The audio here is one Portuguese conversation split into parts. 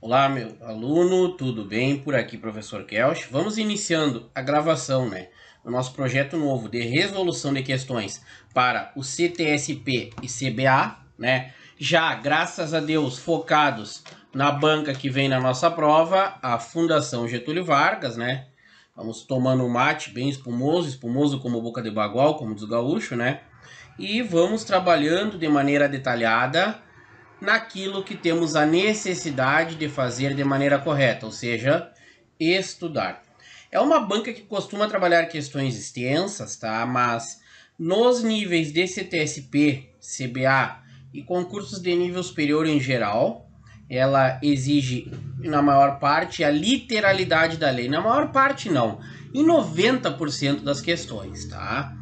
Olá, meu aluno, tudo bem? Por aqui, professor Kelch. Vamos iniciando a gravação, do nosso projeto novo de resolução de questões para o CTSP e CBA, Já, graças a Deus, focados na banca que vem na nossa prova, a Fundação Getúlio Vargas, Vamos tomando um mate bem espumoso, espumoso como boca de bagual, como dos gaúchos, E vamos trabalhando de maneira detalhada naquilo que temos a necessidade de fazer de maneira correta, ou seja, estudar. É uma banca que costuma trabalhar questões extensas, tá? Mas nos níveis de CTSP, CBA e concursos de nível superior em geral, ela exige, na maior parte, a literalidade da lei. Na maior parte, não. Em 90% das questões, tá?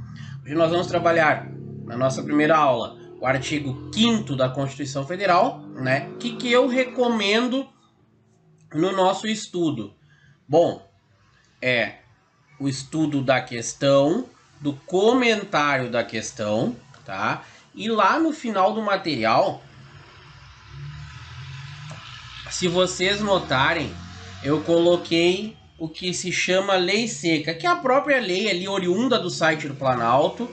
Hoje nós vamos trabalhar, na nossa primeira aula, o artigo 5º da Constituição Federal, que eu recomendo no nosso estudo. Bom, é o estudo da questão, do comentário da questão, tá? E lá no final do material, se vocês notarem, eu coloquei o que se chama lei seca, que é a própria lei ali oriunda do site do Planalto,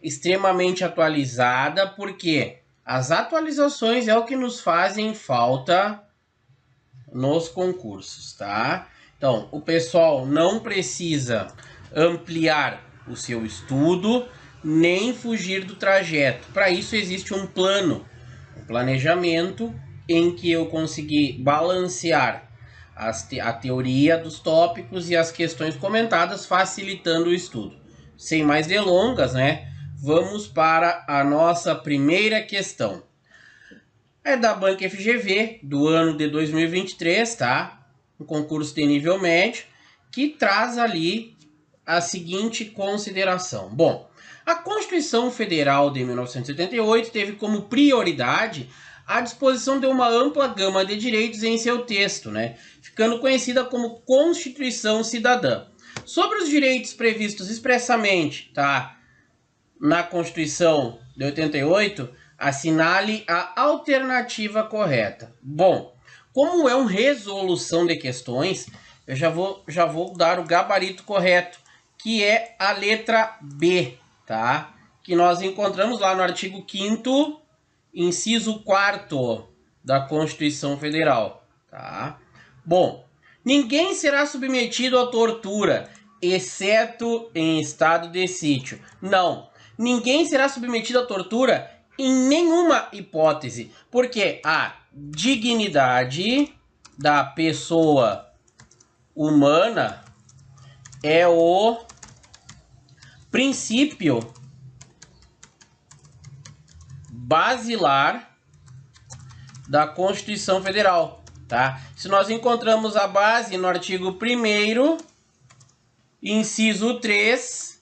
extremamente atualizada, porque as atualizações é o que nos fazem falta nos concursos, tá? Então, o pessoal não precisa ampliar o seu estudo, nem fugir do trajeto. Para isso existe um plano, um planejamento em que eu consegui balancear a teoria dos tópicos e as questões comentadas, facilitando o estudo. Sem mais delongas, vamos para a nossa primeira questão. É da Banca FGV, do ano de 2023, tá? Um concurso de nível médio, que traz ali a seguinte consideração. Bom, a Constituição Federal de 1988 teve como prioridade a disposição de uma ampla gama de direitos em seu texto, ficando conhecida como Constituição Cidadã. Sobre os direitos previstos expressamente, tá, na Constituição de 88, assinale a alternativa correta. Bom, como é uma resolução de questões, eu já vou dar o gabarito correto, que é a letra B, tá? Que nós encontramos lá no artigo 5º, inciso 4º da Constituição Federal, tá? Bom, ninguém será submetido à tortura, exceto em estado de sítio. Não, ninguém será submetido à tortura em nenhuma hipótese, porque a dignidade da pessoa humana é o princípio basilar da Constituição Federal, tá? Se nós encontramos a base no artigo 1º, inciso 3,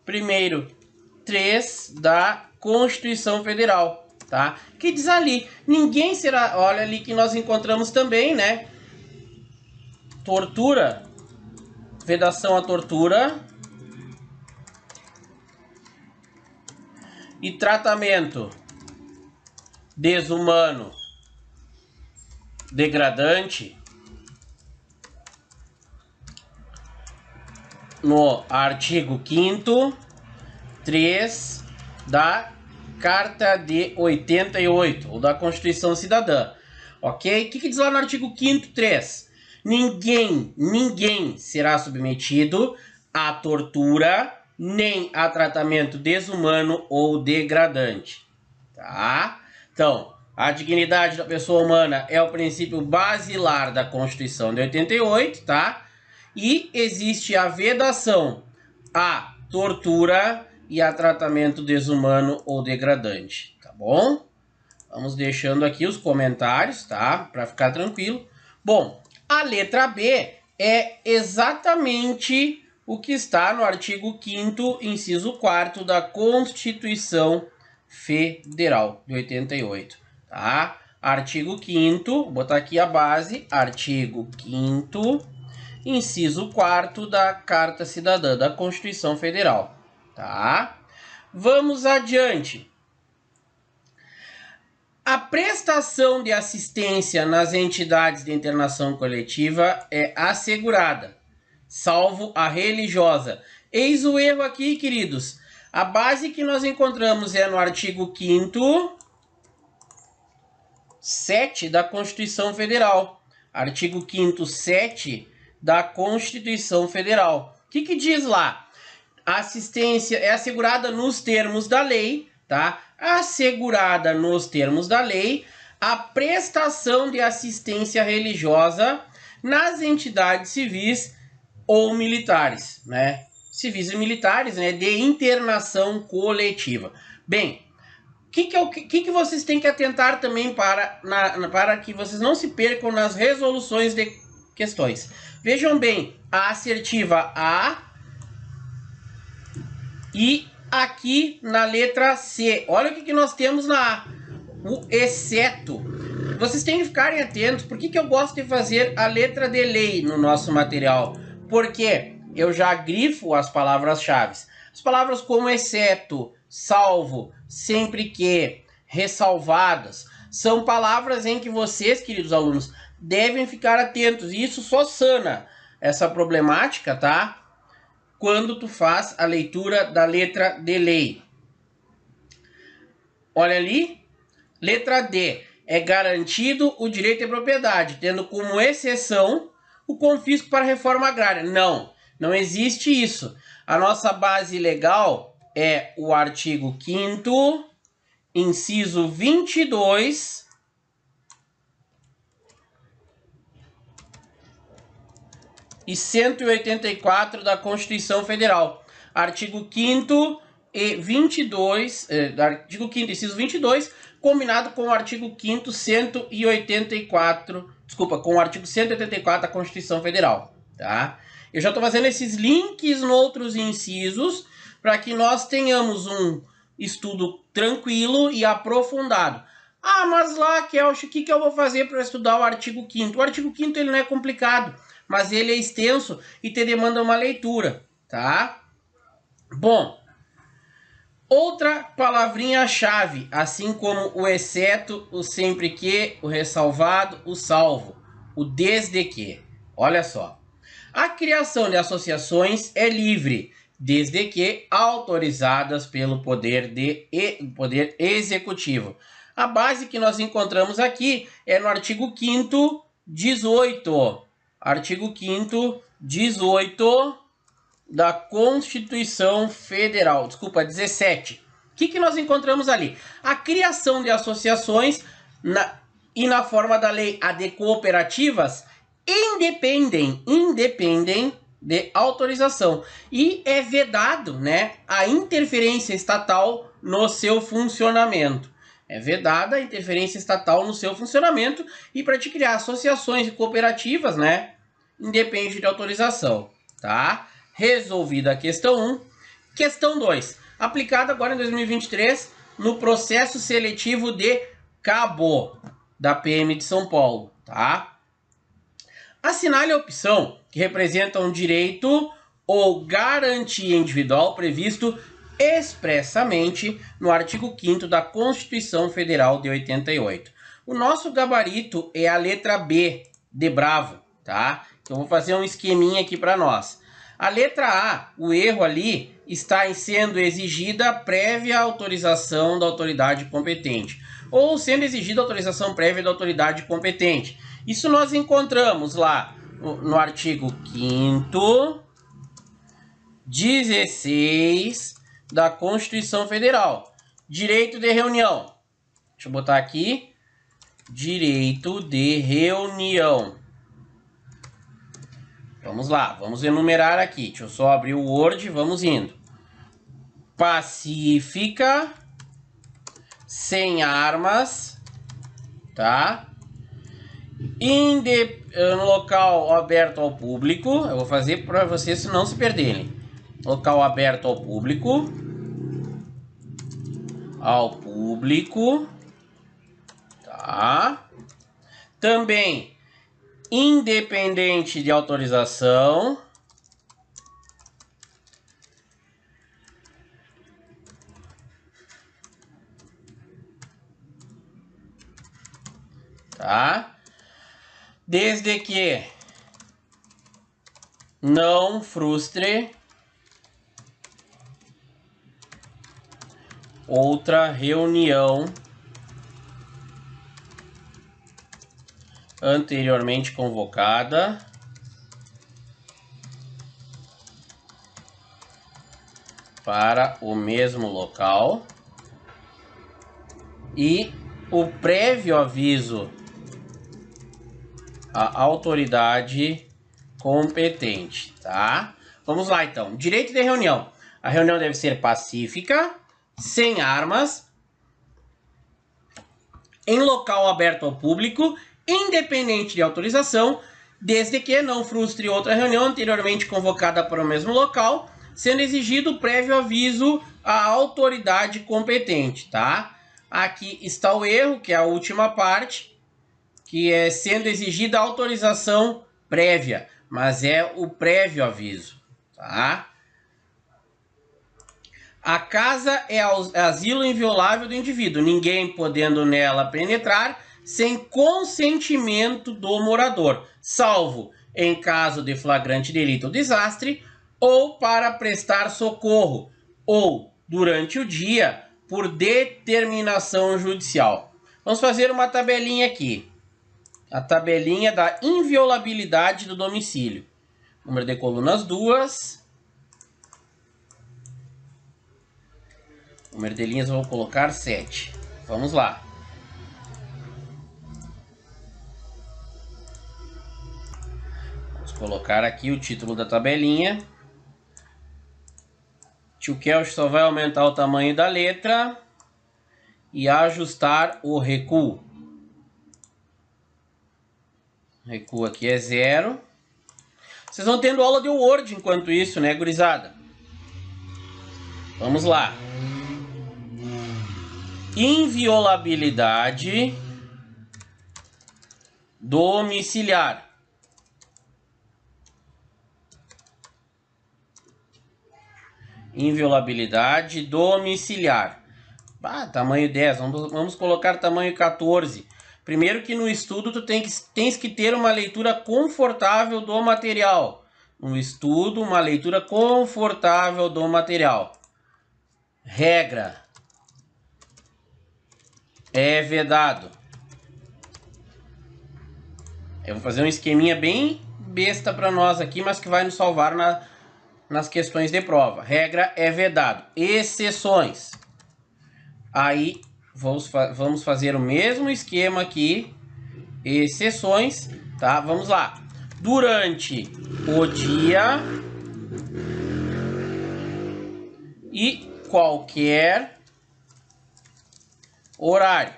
primeiro 3 da Constituição Federal, tá? Que diz ali, ninguém será, olha ali que nós encontramos também, tortura, vedação à tortura e tratamento desumano, degradante, no artigo 5º, 3 da Carta de 88, ou da Constituição Cidadã, ok? O que diz lá no artigo 5º, 3? Ninguém será submetido à tortura, nem a tratamento desumano ou degradante, tá? Então, a dignidade da pessoa humana é o princípio basilar da Constituição de 88, tá? E existe a vedação à tortura e a tratamento desumano ou degradante, tá bom? Vamos deixando aqui os comentários, tá? Para ficar tranquilo. Bom, a letra B é exatamente o que está no artigo 5º, inciso 4º da Constituição Federal de 88, tá? Artigo 5º, vou botar aqui a base, artigo 5º, inciso 4º da Carta Cidadã da Constituição Federal, tá? Vamos adiante. A prestação de assistência nas entidades de internação coletiva é assegurada, salvo a religiosa. Eis o erro aqui, queridos. A base que nós encontramos é no artigo 5º, 7 da Constituição Federal. Artigo 5º, 7 da Constituição Federal. O que diz lá? A assistência é assegurada nos termos da lei, tá? Assegurada nos termos da lei a prestação de assistência religiosa nas entidades civis ou militares, né? Civis e militares, né? De internação coletiva. Bem, o que vocês têm que atentar também para que vocês não se percam nas resoluções de questões? Vejam bem, a assertiva A e aqui na letra C. Olha o que nós temos na A. O exceto. Vocês têm que ficarem atentos. Por que eu gosto de fazer a letra de lei no nosso material? Porque eu já grifo as palavras-chave. As palavras como exceto, salvo, sempre que, ressalvadas, são palavras em que vocês, queridos alunos, devem ficar atentos. E isso só sana essa problemática, tá? Quando tu faz a leitura da letra de lei. Olha ali, letra D. É garantido o direito de propriedade, tendo como exceção o confisco para a reforma agrária. Não, não existe isso. A nossa base legal é o artigo 5º, inciso 22... e 184 da Constituição Federal. Artigo 5º e 22, artigo 5º, inciso 22, combinado com o artigo 5º, 184, desculpa, com o artigo 184 da Constituição Federal, tá? Eu já estou fazendo esses links nos outros incisos para que nós tenhamos um estudo tranquilo e aprofundado. Ah, mas lá, Kelch, o que eu vou fazer para estudar o artigo 5º? O artigo 5º ele não é complicado, mas ele é extenso e te demanda uma leitura, tá? Bom, outra palavrinha-chave, assim como o exceto, o sempre que, o ressalvado, o salvo, o desde que. Olha só. A criação de associações é livre, desde que autorizadas pelo poder executivo. A base que nós encontramos aqui é no artigo 5º, 18. Artigo 5º, 18 da Constituição Federal. Desculpa, 17. O que nós encontramos ali? A criação de associações e na forma da lei a de cooperativas independem de autorização. E é vedado, né, a interferência estatal no seu funcionamento. É vedada a interferência estatal no seu funcionamento e para te criar associações e cooperativas, né, independe de autorização, tá? Resolvida a questão 1. Questão 2. Aplicada agora em 2023 no processo seletivo de Cabo, da PM de São Paulo, tá? Assinale a opção que representa um direito ou garantia individual previsto expressamente no artigo 5º da Constituição Federal de 88. O nosso gabarito é a letra B, de Bravo, tá? Então, vou fazer um esqueminha aqui para nós. A letra A, o erro ali, está em sendo exigida prévia autorização da autoridade competente. Ou sendo exigida autorização prévia da autoridade competente. Isso nós encontramos lá no artigo 5º, 16 da Constituição Federal. Direito de reunião. Deixa eu botar aqui. Direito de reunião. Vamos lá, vamos enumerar aqui. Deixa eu só abrir o Word, vamos indo. Pacífica, sem armas, tá? No local aberto ao público. Eu vou fazer para vocês não se perderem. Local aberto ao público. Tá? Também independente de autorização. tá? Desde que não frustre outra reunião anteriormente convocada para o mesmo local e o prévio aviso à autoridade competente, tá? Vamos lá, então. Direito de reunião. A reunião deve ser pacífica, sem armas, em local aberto ao público, independente de autorização, desde que não frustre outra reunião anteriormente convocada para o mesmo local, sendo exigido prévio aviso à autoridade competente, tá? Aqui está o erro, que é a última parte, que é sendo exigida a autorização prévia, mas é o prévio aviso, tá? A casa é asilo inviolável do indivíduo, ninguém podendo nela penetrar sem consentimento do morador, salvo em caso de flagrante delito ou desastre, ou para prestar socorro, ou durante o dia, por determinação judicial. Vamos fazer uma tabelinha aqui. A tabelinha da inviolabilidade do domicílio. Número de colunas 2. Número de linhas eu vou colocar 7. Vamos lá. Vamos colocar aqui o título da tabelinha. Tio Kelch só vai aumentar o tamanho da letra e ajustar o recuo. O recuo aqui é 0. Vocês vão tendo aula de Word enquanto isso, né, gurizada? Vamos lá. Inviolabilidade domiciliar. Inviolabilidade domiciliar. Tamanho 10. Vamos colocar tamanho 14. Primeiro que no estudo tu tens que ter uma leitura confortável do material. No estudo, uma leitura confortável do material. Regra. É vedado. Eu vou fazer um esqueminha bem besta para nós aqui, mas que vai nos salvar nas questões de prova. Regra é vedado. Exceções. Aí vamos fazer o mesmo esquema aqui. Exceções, tá? Vamos lá. Durante o dia e qualquer horário.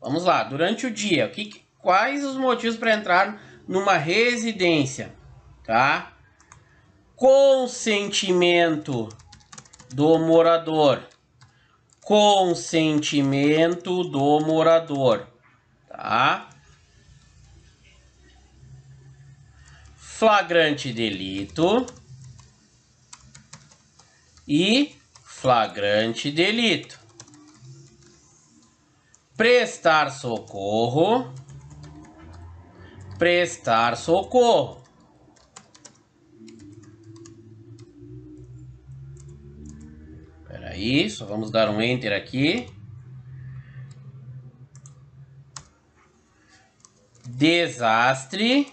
Vamos lá. Durante o dia, quais os motivos para entrar numa residência, tá? Consentimento do morador. Consentimento do morador, tá? Flagrante delito e flagrante delito. Prestar socorro. Prestar socorro. Peraí, só vamos dar um enter aqui. Desastre.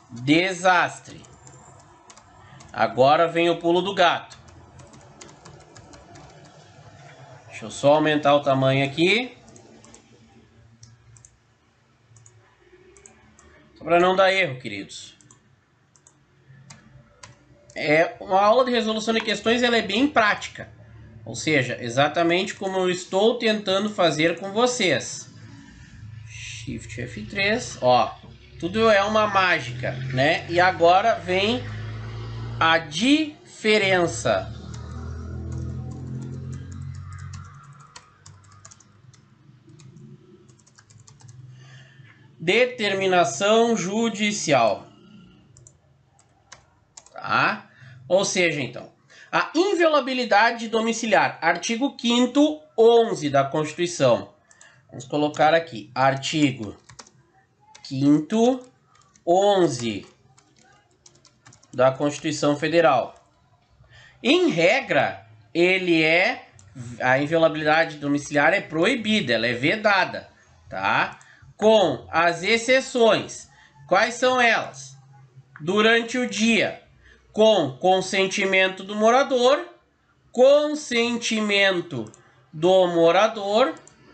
Desastre. Agora vem o pulo do gato. Deixa eu só aumentar o tamanho aqui. Só para não dar erro, queridos. Uma aula de resolução de questões, ela é bem prática. Ou seja, exatamente como eu estou tentando fazer com vocês. Shift F3, ó. Tudo é uma mágica, né? E agora vem a diferença. Determinação judicial. Tá? Ou seja, então, a inviolabilidade domiciliar, artigo 5º, 11 da Constituição. Vamos colocar aqui, artigo 5º, 11 da Constituição Federal. Em regra, a inviolabilidade domiciliar é proibida, ela é vedada, tá? Com as exceções. Quais são elas? Durante o dia, com consentimento do morador,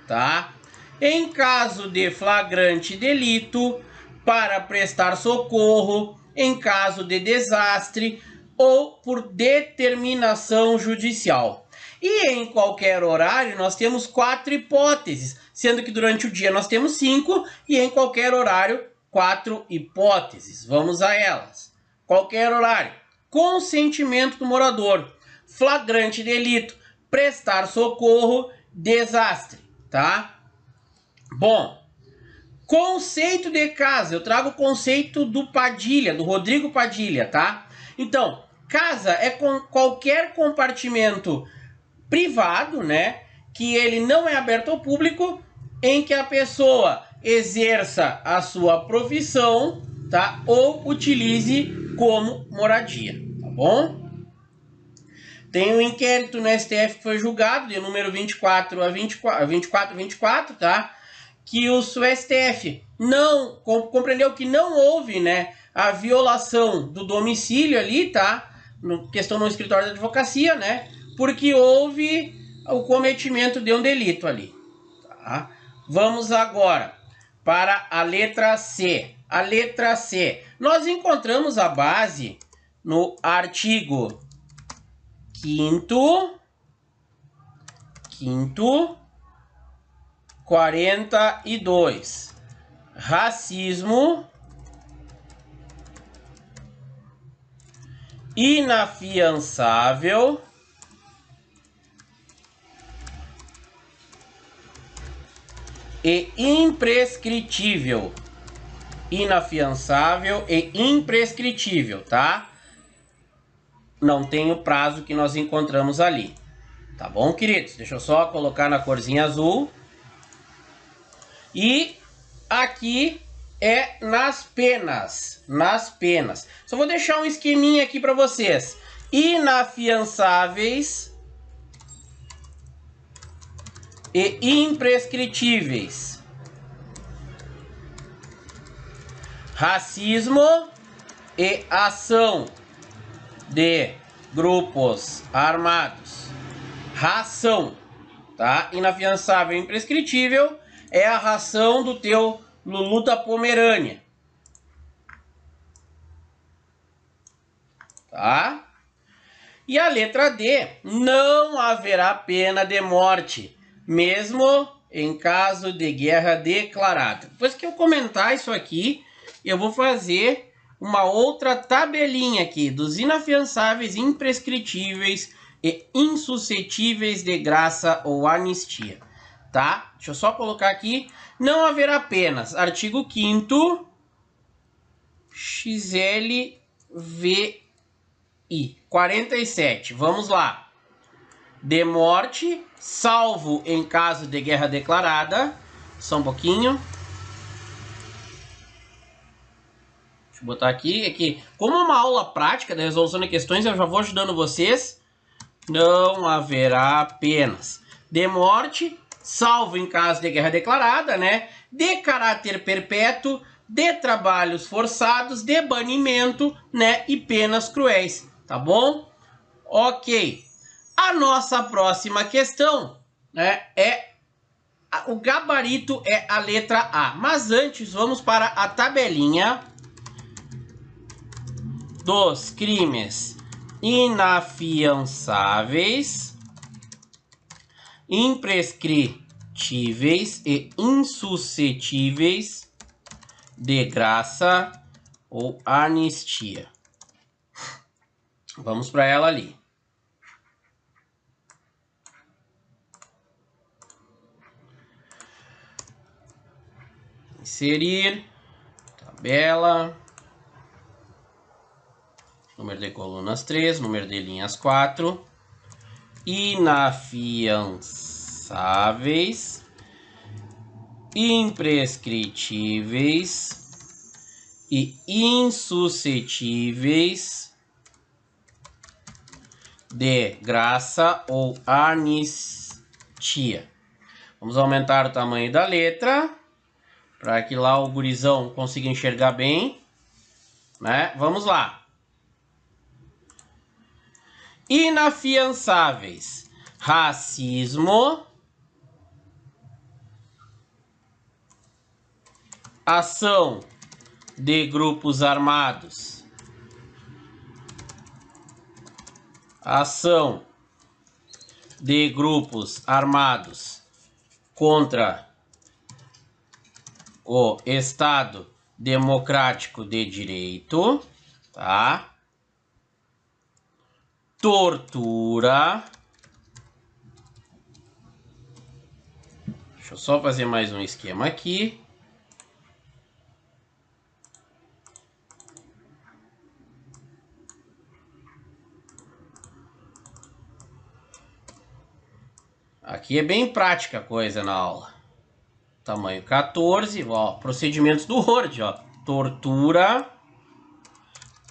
tá? Em caso de flagrante delito, para prestar socorro, em caso de desastre ou por determinação judicial. E em qualquer horário nós temos 4 hipóteses, sendo que durante o dia nós temos 5 e em qualquer horário 4 hipóteses. Vamos a elas. Qualquer horário. Consentimento do morador. Flagrante delito. Prestar socorro. Desastre. Tá? Bom. Conceito de casa. Eu trago o conceito do Padilha, do Rodrigo Padilha, tá? Então, casa é com qualquer compartimento privado, né? Que ele não é aberto ao público, em que a pessoa exerça a sua profissão, tá? Ou utilize como moradia, tá bom? Tem um inquérito no STF que foi julgado, de número 24, tá? Que o STF não compreendeu que não houve, né, a violação do domicílio ali, tá? Questão no escritório da advocacia, né? Porque houve o cometimento de um delito ali, tá? Vamos agora para a letra C. A letra C. Nós encontramos a base no artigo 5º, 42. Racismo inafiançável e imprescritível. Inafiançável e imprescritível, tá? Não tem o prazo que nós encontramos ali. Tá bom, queridos? Deixa eu só colocar na corzinha azul. E aqui é nas penas. Nas penas. Só vou deixar um esqueminha aqui para vocês. Inafiançáveis e imprescritíveis. Racismo e ação de grupos armados. Ração, tá? Inafiançável e imprescritível é a ração do teu Lulu da Pomerânia. Tá? E a letra D, não haverá pena de morte, mesmo em caso de guerra declarada. Depois que eu comentar isso aqui, eu vou fazer uma outra tabelinha aqui dos inafiançáveis, imprescritíveis e insuscetíveis de graça ou anistia, tá? Deixa eu só colocar aqui, não haverá penas. Artigo 5º, XLVI, 47. Vamos lá. De morte, salvo em caso de guerra declarada. Só um pouquinho. Deixa eu botar aqui. Aqui. Como é uma aula prática da resolução de questões, eu já vou ajudando vocês. Não haverá penas. De morte, salvo em caso de guerra declarada, né? De caráter perpétuo, de trabalhos forçados, de banimento, né? E penas cruéis, tá bom? Ok. A nossa próxima questão, né? O gabarito é a letra A. Mas antes, vamos para a tabelinha dos crimes inafiançáveis, imprescritíveis e insuscetíveis de graça ou anistia. Vamos para ela ali. Inserir, tabela, número de colunas 3, número de linhas 4, inafiançáveis, imprescritíveis e insuscetíveis de graça ou anistia. Vamos aumentar o tamanho da letra para que lá o gurizão consiga enxergar bem, né? Vamos lá. Inafiançáveis: racismo, ação de grupos armados, ação de grupos armados contra o Estado Democrático de Direito, tá? Tortura. Deixa eu só fazer mais um esquema aqui. Aqui é bem prática a coisa na aula. Tamanho 14, ó, procedimentos do Word, ó. Tortura,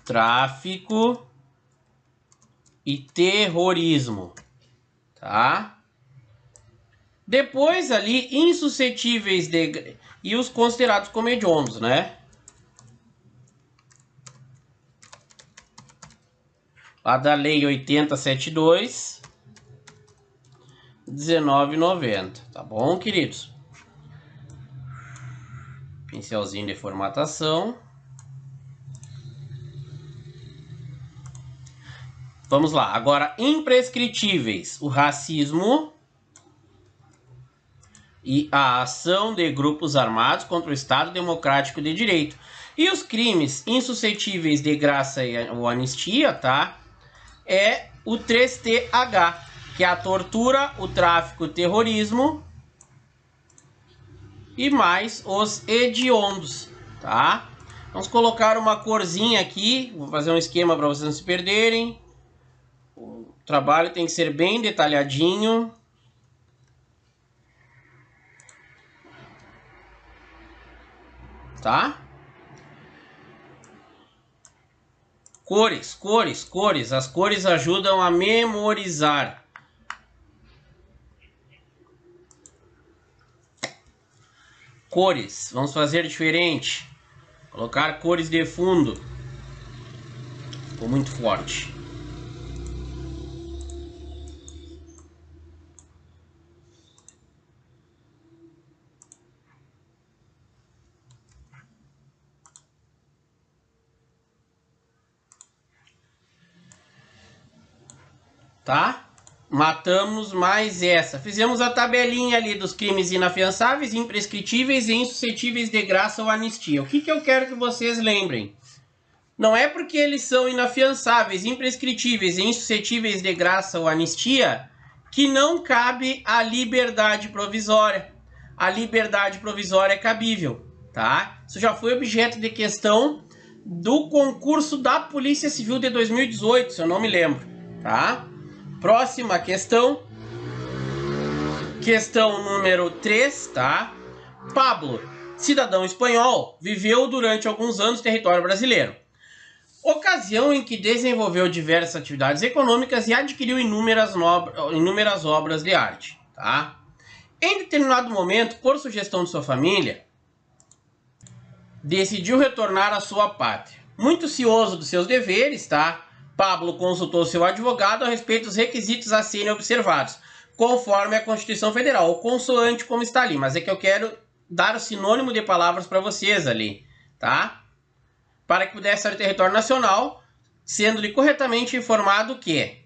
tráfico e terrorismo, tá? Depois ali, insuscetíveis de... e os considerados como hediondos, né? Lá da Lei 8072... 19,90, tá bom, queridos? Pincelzinho de formatação. Vamos lá, agora imprescritíveis: o racismo e a ação de grupos armados contra o Estado Democrático de Direito. E os crimes insuscetíveis de graça ou anistia, tá? É o 3TH. Que é a tortura, o tráfico, o terrorismo e mais os hediondos, tá? Vamos colocar uma corzinha aqui, vou fazer um esquema para vocês não se perderem. O trabalho tem que ser bem detalhadinho. Tá? Cores, cores, cores. As cores ajudam a memorizar. Cores, vamos fazer diferente. Colocar cores de fundo. Ficou muito forte. Tá? Matamos mais essa. Fizemos a tabelinha ali dos crimes inafiançáveis, imprescritíveis e insuscetíveis de graça ou anistia. O que eu quero que vocês lembrem? Não é porque eles são inafiançáveis, imprescritíveis e insuscetíveis de graça ou anistia que não cabe a liberdade provisória. A liberdade provisória é cabível, tá? Isso já foi objeto de questão do concurso da Polícia Civil de 2018, se eu não me lembro, tá? Próxima questão. Questão número 3, tá? Pablo, cidadão espanhol, viveu durante alguns anos no território brasileiro. Ocasião em que desenvolveu diversas atividades econômicas e adquiriu inúmeras obras de arte, tá? Em determinado momento, por sugestão de sua família, decidiu retornar à sua pátria. Muito cioso dos seus deveres, tá? Pablo consultou seu advogado a respeito dos requisitos a serem observados, conforme a Constituição Federal, ou consoante como está ali, mas é que eu quero dar o sinônimo de palavras para vocês ali, tá? Para que pudesse sair do território nacional, sendo-lhe corretamente informado que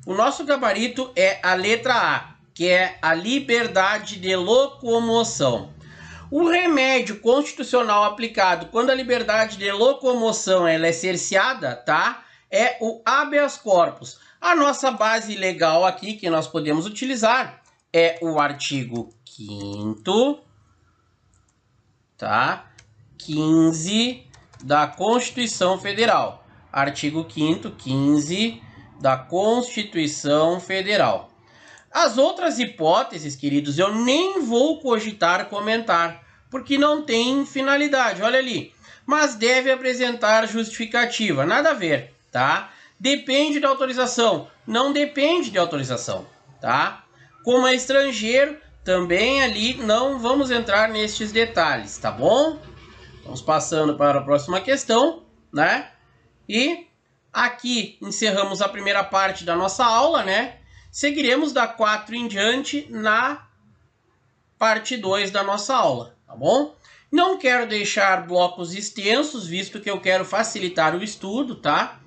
o nosso gabarito é a letra A, que é a liberdade de locomoção. O remédio constitucional aplicado quando a liberdade de locomoção ela é cerceada, tá? É o habeas corpus. A nossa base legal aqui que nós podemos utilizar é o artigo 5º, tá? 15 da Constituição Federal. Artigo 5º, 15 da Constituição Federal. As outras hipóteses, queridos, eu nem vou cogitar comentar, porque não tem finalidade. Olha ali. Mas deve apresentar justificativa. Nada a ver, tá? Depende da autorização. Não depende de autorização, tá? Como é estrangeiro, também ali não vamos entrar nestes detalhes, tá bom? Vamos passando para a próxima questão, né? E aqui encerramos a primeira parte da nossa aula, né? Seguiremos da 4 em diante na parte 2 da nossa aula, tá bom? Não quero deixar blocos extensos, visto que eu quero facilitar o estudo, tá?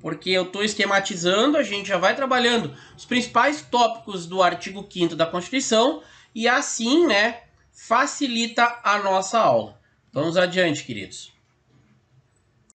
Porque eu estou esquematizando, a gente já vai trabalhando os principais tópicos do artigo 5º da Constituição e assim, né, facilita a nossa aula. Vamos adiante, queridos.